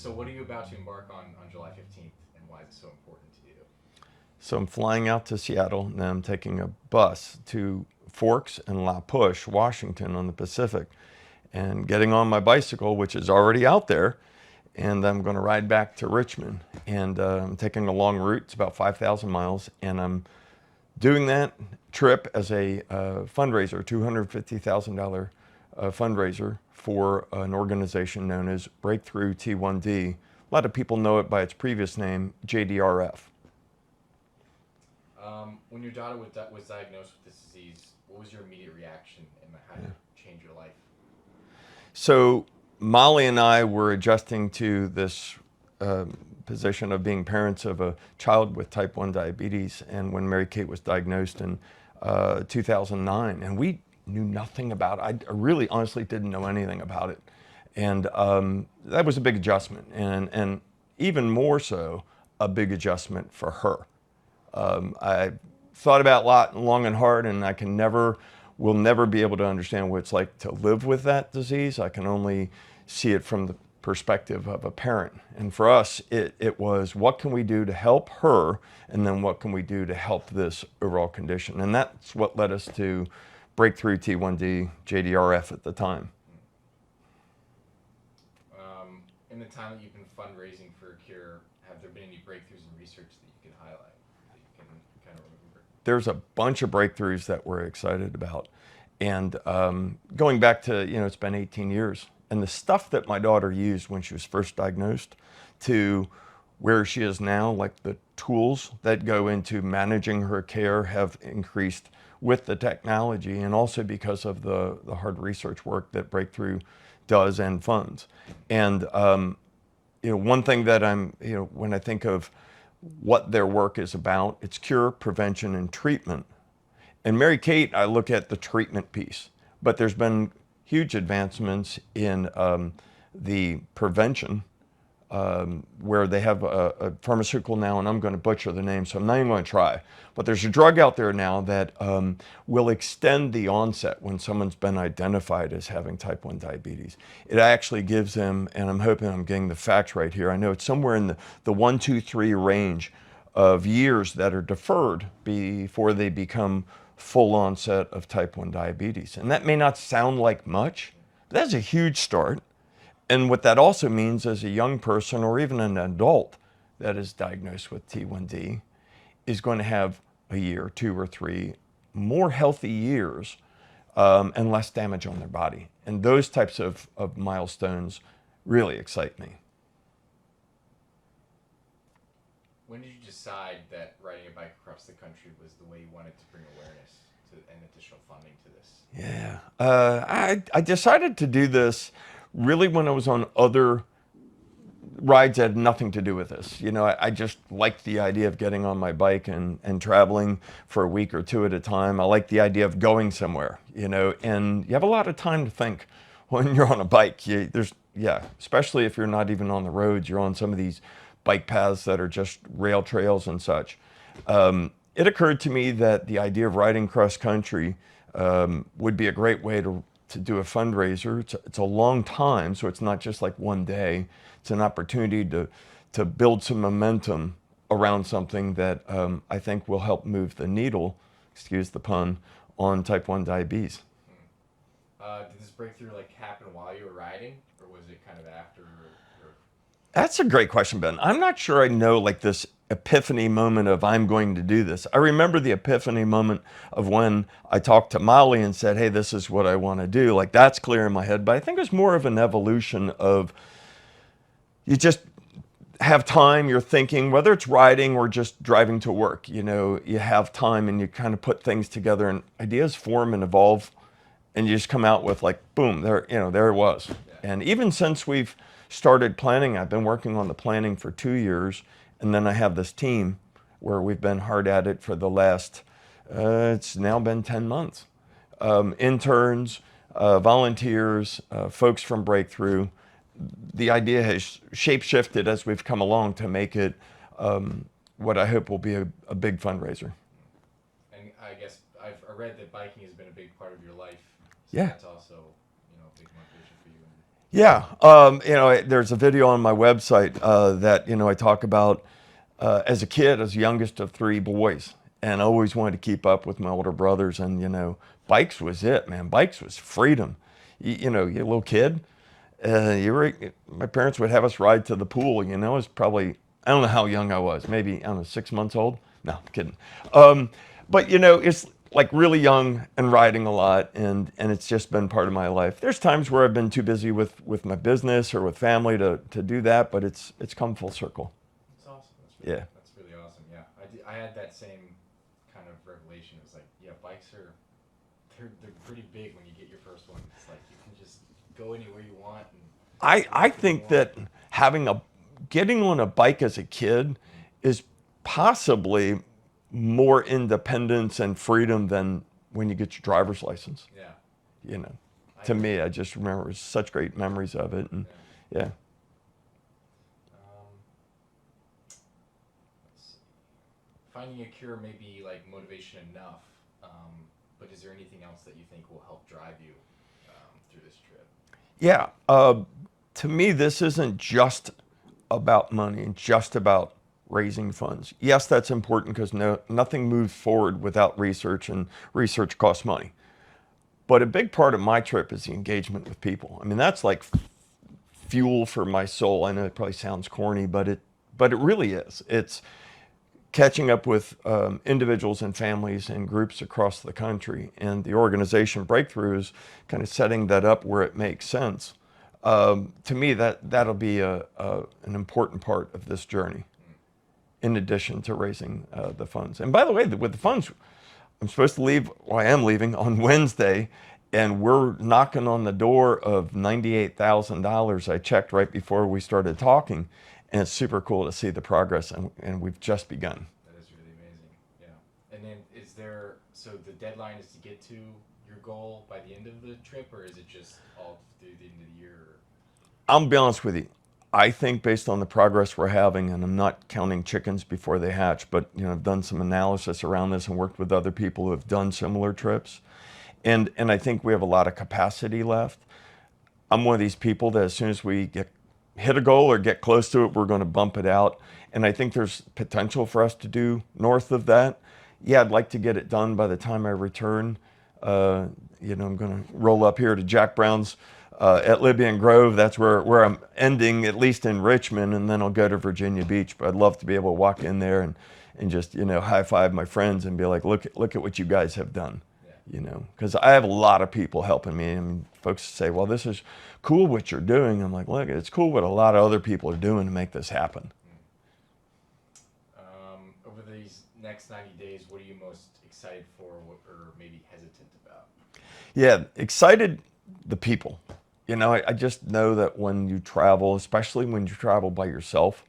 So what are you about to embark on July 15th, and why is it so important to you? So I'm flying out to Seattle, and then I'm taking a bus to Forks and La Push, Washington on the Pacific, and getting on my bicycle, which is already out there, and I'm going to ride back to Richmond. And I'm taking a long route. It's about 5,000 miles, and I'm doing that trip as a fundraiser, $250,000 fundraiser for an organization known as Breakthrough T1D. A lot of people know it by its previous name, JDRF. When your daughter was diagnosed with this disease, what was your immediate reaction, and how did it change your life? So Molly and I were adjusting to this position of being parents of a child with type 1 diabetes, and when Mary Kate was diagnosed in 2009, and we knew nothing about it. I really honestly didn't know anything about it. And that was a big adjustment, and even more so, a big adjustment for her. I thought about a lot, long and hard, and will never be able to understand what it's like to live with that disease. I can only see it from the perspective of a parent. And for us, it was what can we do to help her, and then what can we do to help this overall condition? And that's what led us to Breakthrough T1D, JDRF at the time. In the time that you've been fundraising for a cure, have there been any breakthroughs in research that you can highlight, that you can kind of remember? There's a bunch of breakthroughs that we're excited about. And going back to, it's been 18 years. And the stuff that my daughter used when she was first diagnosed to where she is now, like the tools that go into managing her care have increased with the technology, and also because of the hard research work that Breakthrough does and funds. And one thing that when I think of what their work is about, it's cure, prevention, and treatment. And Mary Kate, I look at the treatment piece, but there's been huge advancements in the prevention, where they have a pharmaceutical now, and I'm going to butcher the name, so I'm not even going to try. But there's a drug out there now that will extend the onset when someone's been identified as having type 1 diabetes. It actually gives them, and I'm hoping I'm getting the facts right here, I know it's somewhere in the 1, 2, 3 range of years that are deferred before they become full onset of type 1 diabetes. And that may not sound like much, but that's a huge start. And what that also means as a young person or even an adult that is diagnosed with T1D is going to have a year, 2 or 3 more healthy years, and less damage on their body. And those types of milestones really excite me. When did you decide that riding a bike across the country was the way you wanted to bring awareness to and additional funding to this? Yeah, I decided to do this really when I was on other rides that had nothing to do with this. I just liked the idea of getting on my bike and traveling for a week or 2 at a time. I like the idea of going somewhere, and you have a lot of time to think when you're on a bike. Especially if you're not even on the roads, you're on some of these bike paths that are just rail trails and such. It occurred to me that the idea of riding cross country would be a great way to do a fundraiser. It's a long time, so it's not just like one day. It's an opportunity to build some momentum around something that I think will help move the needle, excuse the pun, on type 1 diabetes. Did this breakthrough happen while you were riding, or was it kind of after? That's a great question, Ben. I'm not sure I know this epiphany moment of I'm going to do this. I remember the epiphany moment of when I talked to Molly and said, hey, this is what I want to do. That's clear in my head, but I think it's more of an evolution of you just have time, you're thinking, whether it's riding or just driving to work, you have time and you kind of put things together and ideas form and evolve, and you just come out with boom, there it was. Yeah. And even since we've started planning, I've been working on the planning for 2 years, and then I have this team where we've been hard at it for the last, it's now been 10 months. Interns, volunteers, folks from Breakthrough. The idea has shape-shifted as we've come along to make it what I hope will be a big fundraiser. And I guess I read that biking has been a big part of your life. So Yeah. that's also, a big motivation for you. Yeah, there's a video on my website that I talk about as a kid, as the youngest of three boys, and I always wanted to keep up with my older brothers. And bikes was it, man. Bikes was freedom. You're a little kid. My parents would have us ride to the pool. It was probably, I don't know how young I was, maybe, I don't know, 6 months old. No, I'm kidding. But it's like really young and riding a lot, and it's just been part of my life. There's times where I've been too busy with my business or with family to do that, but it's come full circle. That's awesome. Yeah. That's really awesome. Yeah, I had that same kind of revelation. It was like, yeah, bikes are they're pretty big when you get your first one. It's like you can just go anywhere you want. And I think that getting on a bike as a kid is possibly more independence and freedom than when you get your driver's license. Yeah. To me, I just remember such great memories of it, and yeah. Let's see. Finding a cure may be like motivation enough, but is there anything else that you think will help drive you through this trip? Yeah. To me, this isn't just about money and just about raising funds. Yes, that's important because nothing moves forward without research, and research costs money. But a big part of my trip is the engagement with people. I mean, that's like fuel for my soul. I know it probably sounds corny, but it really is. It's catching up with individuals and families and groups across the country, and the organization Breakthroughs kind of setting that up where it makes sense. To me, that'll be an important part of this journey, in addition to raising the funds. And by the way, with the funds, I'm supposed to leave, well, I am leaving on Wednesday, and we're knocking on the door of $98,000. I checked right before we started talking, and it's super cool to see the progress, and we've just begun. That is really amazing. Yeah. And then so the deadline is to get to your goal by the end of the trip, or is it just all through the end of the year? I'll be honest with you. I think based on the progress we're having, and I'm not counting chickens before they hatch, but I've done some analysis around this and worked with other people who have done similar trips. And I think we have a lot of capacity left. I'm one of these people that as soon as we hit a goal or get close to it, we're going to bump it out. And I think there's potential for us to do north of that. Yeah, I'd like to get it done by the time I return. I'm going to roll up here to Jack Brown's at Libby and Grove. That's where I'm ending, at least in Richmond, and then I'll go to Virginia Beach. But I'd love to be able to walk in there and just high five my friends and be like, look at what you guys have done. Because I have a lot of people helping me. I mean, folks say, well, this is cool what you're doing. I'm like, look, it's cool what a lot of other people are doing to make this happen. Over these next 90 days, what are you most excited for, or maybe hesitant about? Yeah, excited, the people. I just know that when you travel, especially when you travel by yourself,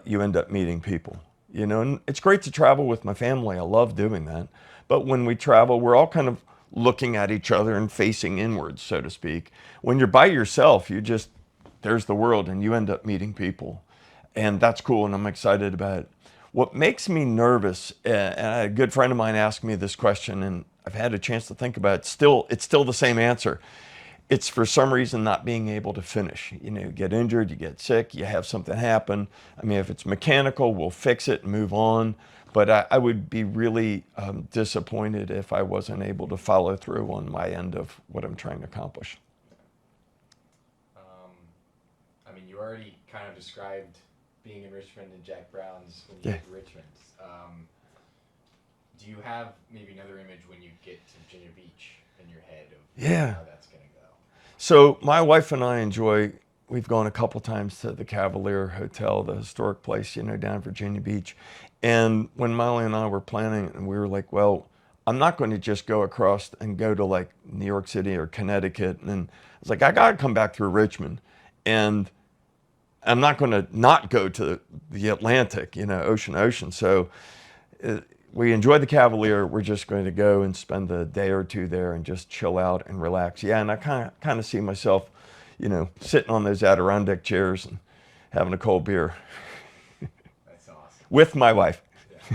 you end up meeting people. And it's great to travel with my family. I love doing that. But when we travel, we're all kind of looking at each other and facing inwards, so to speak. When you're by yourself, there's the world, and you end up meeting people. And that's cool, and I'm excited about it. What makes me nervous, and a good friend of mine asked me this question, and I've had a chance to think about it. It's still the same answer. It's for some reason not being able to finish. You get injured, you get sick, you have something happen. I mean, if it's mechanical, we'll fix it and move on. But I would be really disappointed if I wasn't able to follow through on my end of what I'm trying to accomplish. I mean, you already kind of described being in Richmond and Jack Brown's when you get to Richmond. Do you have maybe another image when you get to Virginia Beach in your head of how that's going to go? So my wife and I we've gone a couple times to the McAleer Hotel, the historic place, down in Virginia Beach. And when Molly and I were planning, and we were like, well, I'm not going to just go across and go to like New York City or Connecticut. And I was like, I got to come back through Richmond. And I'm not going to not go to the Atlantic, ocean. So we enjoyed the McAleer. We're just going to go and spend a day or two there and just chill out and relax. Yeah, and I kind of see myself, sitting on those Adirondack chairs and having a cold beer. That's awesome. With my wife.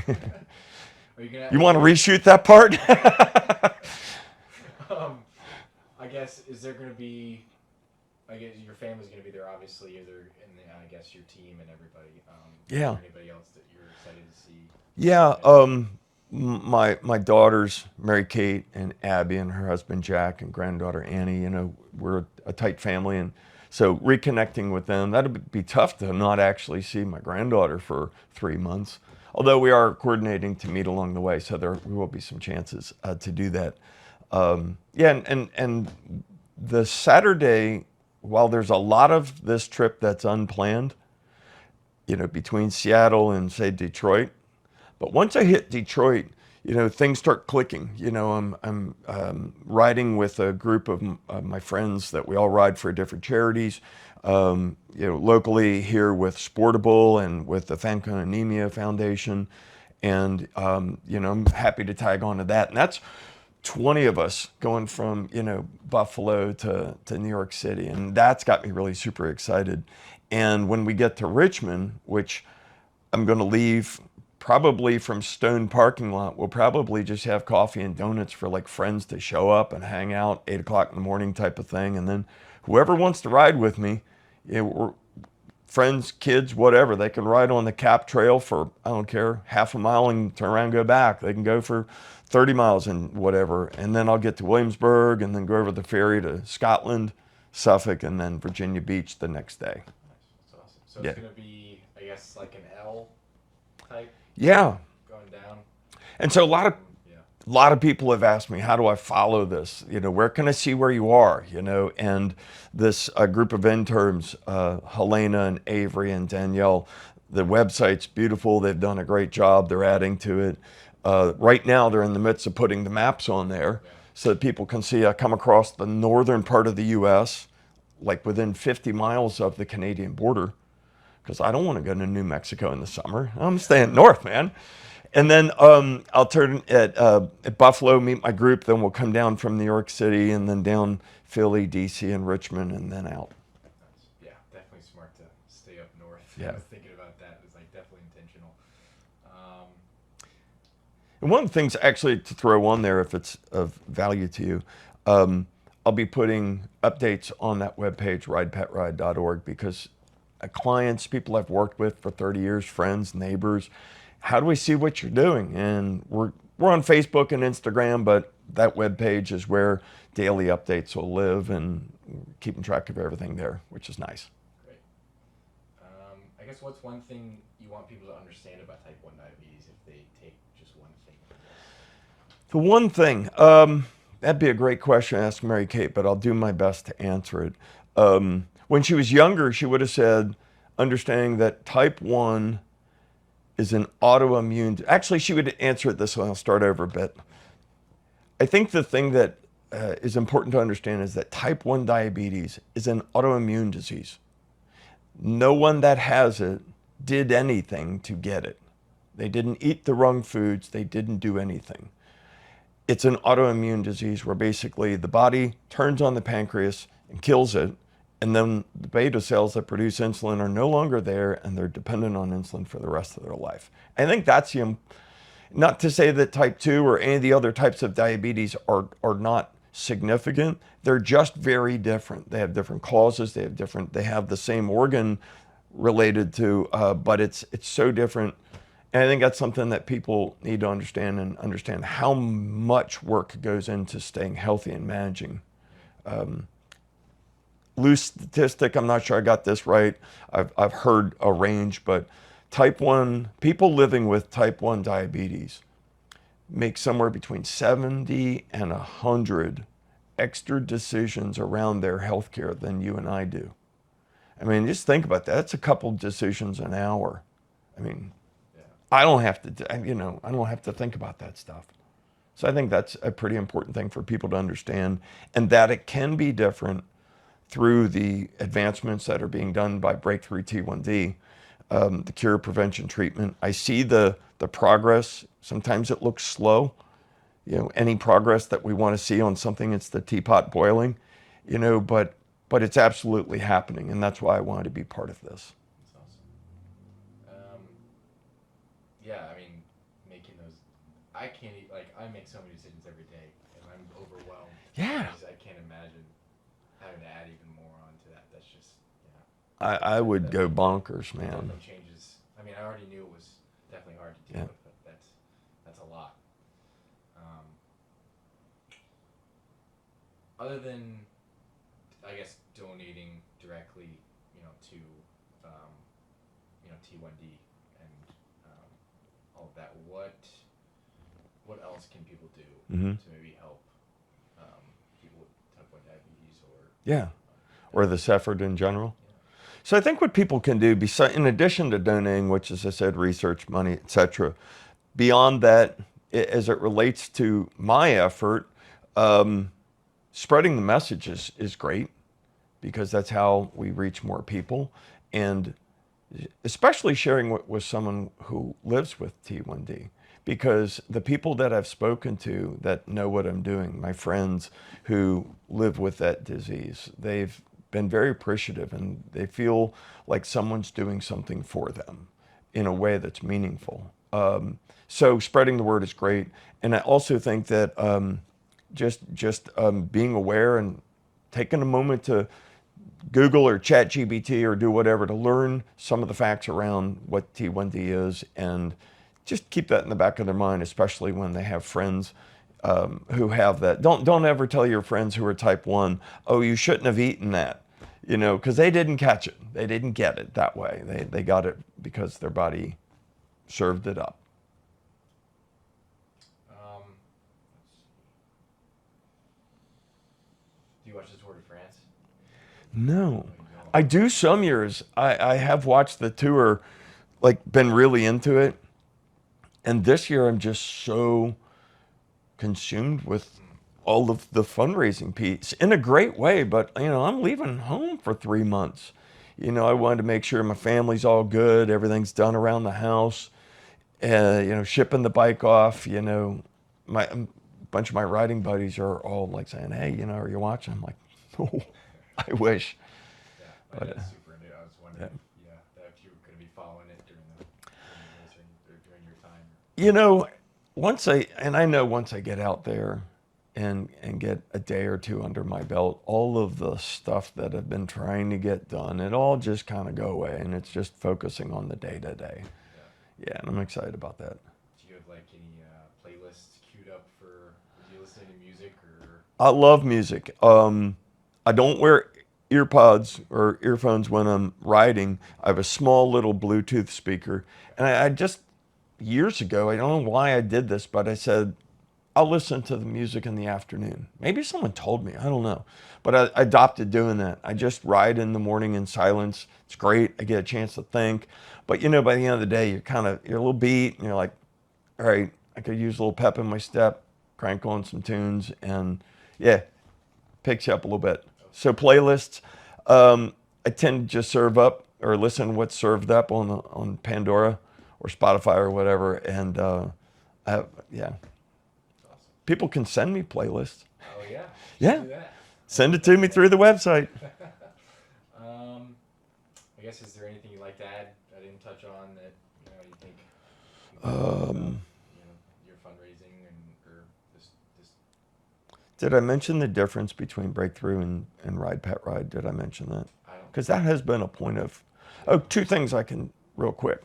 Yeah. You want to reshoot that part? I guess, is there going to be I guess your family's going to be there, obviously, either in the, I guess, your team and everybody. Is Yeah. there anybody else that you're excited to see? Yeah, And my daughters, Mary Kate and Abby, and her husband Jack, and granddaughter Annie. You know, we're a tight family, and so reconnecting with them, that'd be tough to not actually see my granddaughter for 3 months. Although we are coordinating to meet along the way, so there will be some chances to do that. Yeah, and the Saturday, while there's a lot of this trip that's unplanned, you know, between Seattle and say Detroit. But once I hit Detroit, you know, things start clicking. You know, I'm riding with a group of my friends that we all ride for different charities. You know, locally here with Sportable and with the Fanconi Anemia Foundation, and you know, I'm happy to tag on to that. And that's 20 of us going from, you know, Buffalo to New York City, and that's got me really super excited. And when we get to Richmond, which I'm going to leave probably from Stone parking lot, we'll probably just have coffee and donuts for like friends to show up and hang out 8 o'clock in the morning type of thing. And then whoever wants to ride with me, you know, friends, kids, whatever, they can ride on the Cap Trail for, I don't care, half a mile and turn around and go back. They can go for 30 miles and whatever. And then I'll get to Williamsburg and then go over the ferry to Scotland, Suffolk, and then Virginia Beach the next day. nice, that's awesome. So Yeah. it's going to be, I guess, like an L type Yeah. going down. And so Yeah. a lot of people have asked me, how do I follow this? You know, where can I see where you are? You know, and this group of interns, Helena and Avery and Danielle, the website's beautiful. They've done a great job. They're adding to it. Right now, they're in the midst of putting the maps on there Yeah. so that people can see. I come across the northern part of the U.S., like within 50 miles of the Canadian border, because I don't want to go to New Mexico in the summer. I'm staying north, man. And then I'll turn at Buffalo, meet my group. Then we'll come down from New York City and then down Philly, DC, and Richmond, and then out. Nice. Yeah, definitely smart to stay up north. Yeah. I was thinking about that. It's like definitely intentional. Um, And one of the things actually to throw on there, if it's of value to you, I'll be putting updates on that webpage, ridepetride.org, because clients, people I've worked with for 30 years, friends, neighbors, how do we see what you're doing? And we're on Facebook and Instagram, but that webpage is where daily updates will live, and keeping track of everything there, which is nice. Great. I guess what's one thing you want people to understand about type 1 diabetes if they take just one thing from this? The one thing, that'd be a great question to ask Mary Kate, but I'll do my best to answer it. When she was younger, she would have said, understanding that type 1 is an autoimmune. Actually, she would answer it this way. I'll start over a bit. I think the thing that is important to understand is that type 1 diabetes is an autoimmune disease. No one that has it did anything to get it. They didn't eat the wrong foods. They didn't do anything. It's an autoimmune disease where basically the body turns on the pancreas and kills it, and then the beta cells that produce insulin are no longer there, and they're dependent on insulin for the rest of their life. I think that's not to say that type 2 or any of the other types of diabetes are not significant. They're just very different. They have different causes. They have the same organ related to, but it's so different. And I think that's something that people need to understand, and understand how much work goes into staying healthy and managing. Loose statistic, I'm not sure I got this right. I've heard a range, but type 1, people living with type 1 diabetes make somewhere between 70 and 100 extra decisions around their health care than you and I do. I mean, just think about that. That's a couple decisions an hour. I mean, Yeah. I don't have to, I don't have to think about that stuff. So I think that's a pretty important thing for people to understand, and that it can be different through the advancements that are being done by Breakthrough T1D, the cure, prevention, treatment. I see the progress. Sometimes it looks slow. You know, any progress that we want to see on something, it's the teapot boiling, you know, but it's absolutely happening, and that's why I wanted to be part of this. That's awesome. Yeah, I mean, making those, I can't, like, I make so many decisions every day, and I'm overwhelmed. Yeah. I can't imagine having to add even more onto that. That's just, yeah. I would That go bonkers, man. definitely changes. I mean, I already knew it was definitely hard to deal Yeah. with, but that's a lot. Um, Other than, I guess, donating directly, to, T1D and all of that, what else can people do Hmm. to maybe help people with type 1 diabetes or Yeah, or this effort in general. yeah. So I think what people can do, in addition to donating, which, as I said, research, money, etc., beyond that, as it relates to my effort, spreading the message is great because that's how we reach more people. And especially sharing with someone who lives with T1D, because the people that I've spoken to that know what I'm doing, my friends who live with that disease, they've been very appreciative and they feel like someone's doing something for them in a way that's meaningful. So spreading the word is great. And I also think that just being aware and taking a moment to Google or ChatGPT or do whatever to learn some of the facts around what T1D is, and just keep that in the back of their mind, especially when they have friends who have that. Don't ever tell your friends who are type 1, oh, you shouldn't have eaten that, because they didn't catch it. They didn't get it that way. They got it because their body served it up. Do you watch the Tour de France? No. I do some years. I have watched the tour, like been really into it. And this year I'm just so consumed with all of the fundraising piece in a great way. But, I'm leaving home for 3 months. I wanted to make sure my family's all good. Everything's done around the house. Shipping the bike off, my a bunch of my riding buddies are all like saying, hey, are you watching? I'm like, oh, I wish. Yeah, my But, dad's super into it. I was wondering, yeah. if you were going to be following it during the race or during your time. I know once I get out there and get a day or two under my belt, all of the stuff that I've been trying to get done, it all just kind of go away, and it's just focusing on the day to day. Yeah. Yeah, and I'm excited about that. Do you have like any playlists queued up for? Do you listen to music or? I love music. I don't wear earpods or earphones when I'm riding. I have a small little Bluetooth speaker, and I just years ago, I don't know why I did this, but I said, I'll listen to the music in the afternoon. Maybe someone told me, I don't know. But I adopted doing that. I just ride in the morning in silence. It's great. I get a chance to think. But by the end of the day, you're a little beat and you're like, all right, I could use a little pep in my step, crank on some tunes, and yeah, picks you up a little bit. So playlists, I tend to just serve up or listen to what's served up on Pandora or Spotify or whatever. And yeah. Awesome. People can send me playlists. Oh yeah. Yeah. Do that. Send it to me through the website. I guess, is there anything you'd like to add I didn't touch on that you think your fundraising or this? Did I mention the difference between Breakthrough and Ride Pet Ride? Did I mention that? I don't. Because that has been a point of. Oh, two things I can real quick.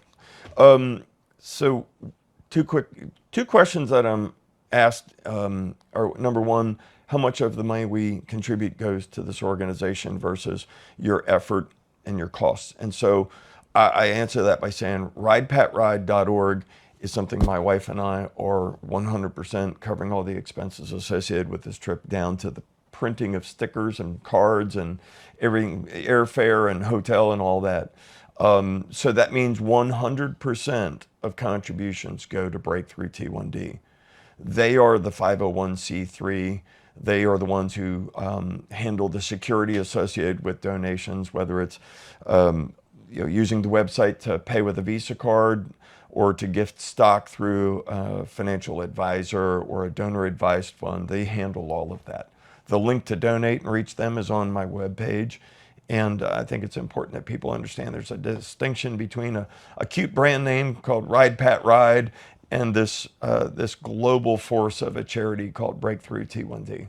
So two questions that I'm asked are, number one, how much of the money we contribute goes to this organization versus your effort and your costs. And so I answer that by saying ridepatride.org is something my wife and I are 100% covering all the expenses associated with this trip, down to the printing of stickers and cards and everything, airfare and hotel and all that. So that means 100% of contributions go to Breakthrough T1D. They are the 501c3. They are the ones who handle the security associated with donations, whether it's using the website to pay with a Visa card or to gift stock through a financial advisor or a donor advised fund. They handle all of that. The link to donate and reach them is on my webpage. And I think it's important that people understand there's a distinction between a cute brand name called Ride Pat Ride and this global force of a charity called Breakthrough T1D.